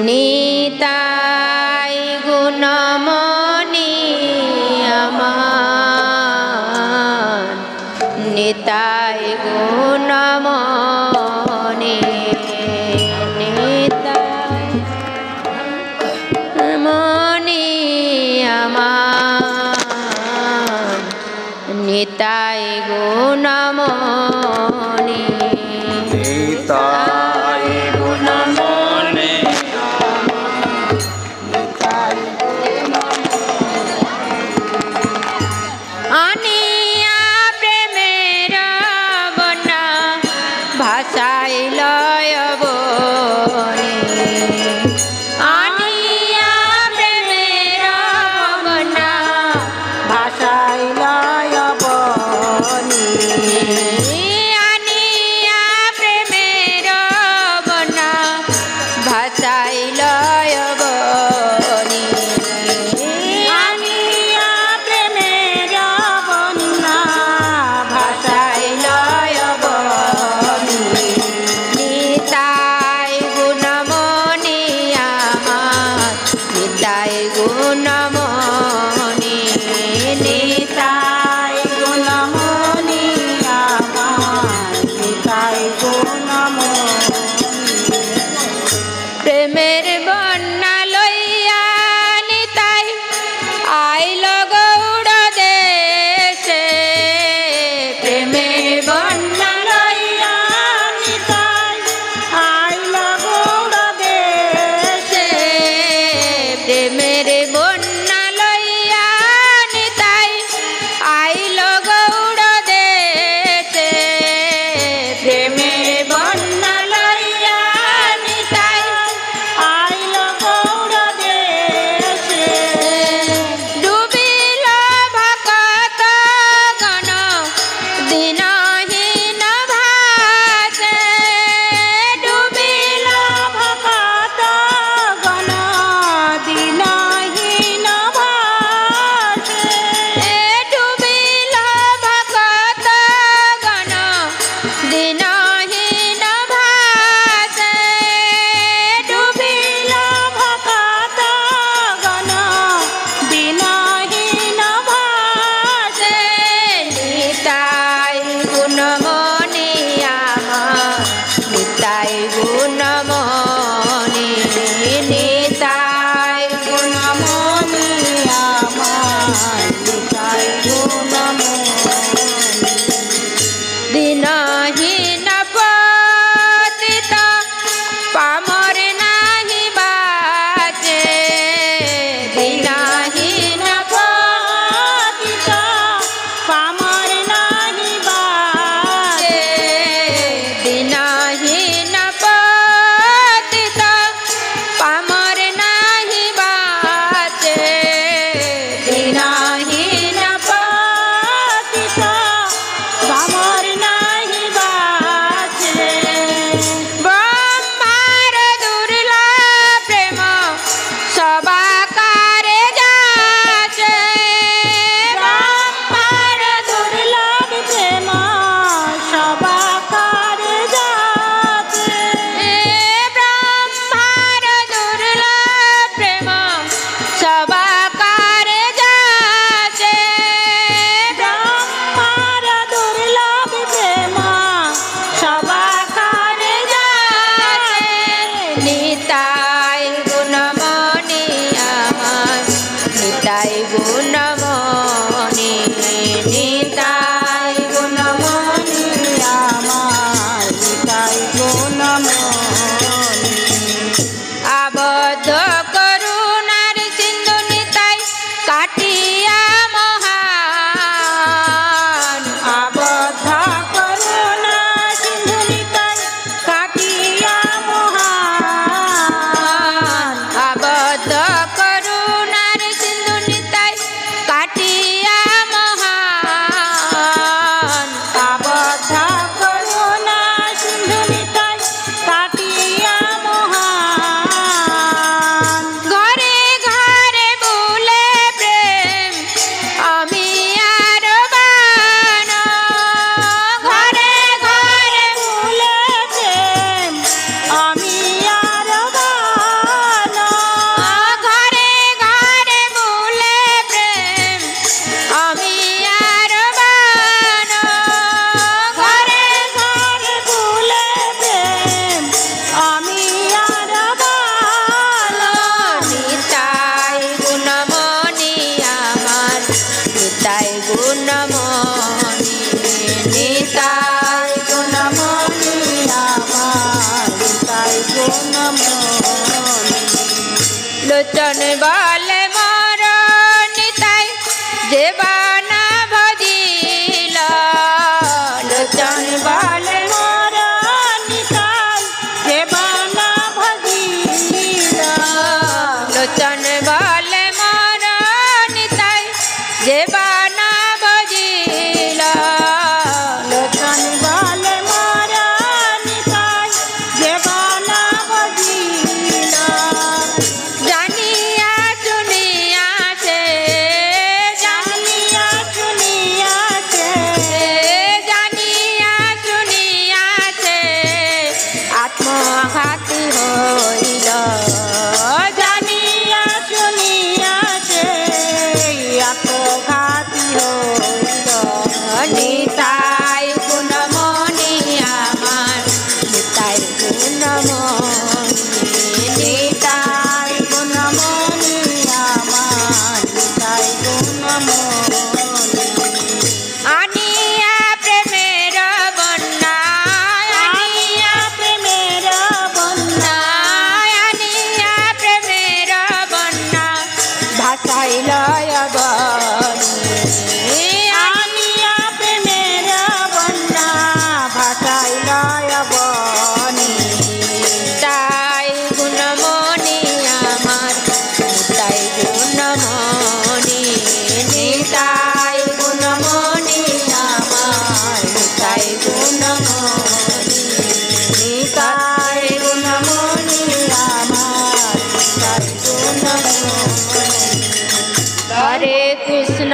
নিতাই গুণমণি আমার, নিতাই গুণমণি, নিতাই মণি আমার, নিতাই গুণমণি, নিতাই গুণমণি আনিয়া প্রেমের বন্যা ভাষাই লয় বনি, আনিয়া প্রেমের বন্যা ভাষাই লয় বনি, আনিয়া প্রেমের বন্যা ভাষাই লয় বনি, আনিয়া প্রেমের বন্যা ভাষাই লয় বনি, নিতাই গুণমণি আমার, নিতাই গুণমণি, নিতাই গুণমণি আমার, নিতাই গুণমণি, প্রেমের বন্যা লইয়া নিতাই আইল গৌড় দেশে, প্রেমের বন্যা লইয়া নিতাই আইল গৌড় দেশে, প্রেমের বন্যা লইয়া নিতাই আইল গৌড় দেশে, প্রেমের বন্যা লইয়া নিতাই আইল গৌড় দেশে, ডুবিল ভকত গণ দিনহীন ভাসে, ডুবিল ভকত গণ দিনহীন ভাসে, ডুবিল ভকত গণ দিনহীন ভাসে, ডুবিল ভকত গণ দিনহীন ভাসে, নিতাই গুণমণি আমার, নিতাই গুণমণি, নিতাই গুণমণি আমার, নিতাই গুণমণি, দিনহীন পতিত পামর নাহি বাচে, দিনহীন পতিত পামর নাহি বাচে, দিনহীন লোচন বলে মোর নিতাই যে বানা ভজিল লোচন বলে মোর নিতাই যে বানা ভজিল লোচন বলে মোর নিতাই যে বানা ভজিল লোচন বলে মোর নিতাই যে বানা ভজিল জানিয়া শুনিয়াছে জানিয়া শুনিয়াছে জানিয়া শুনিয়াছে আত্মঘাতী হইল জানিয়া শুনিয়াছে আত্মঘাতী হইল নিতাই গুণমণি আমার নিতাই গুণমণি নিতাই গুণমণি আমার নিতাই গুণমণি আনিয়া প্রেমের বন্যা আনিয়া প্রেমের বন্যা আনিয়া প্রেমের বন্যা ভাসাইল বনি আনিয়া প্রেমের বন্যা ভাসাইল বনি তাই গুণমণি আমার তাই গুণমণি নিতাই গুণমণি আমার নিতাই গুণমণি নিতাই গুণমণি আমার নিতাই গুণমণি হরে কৃষ্ণ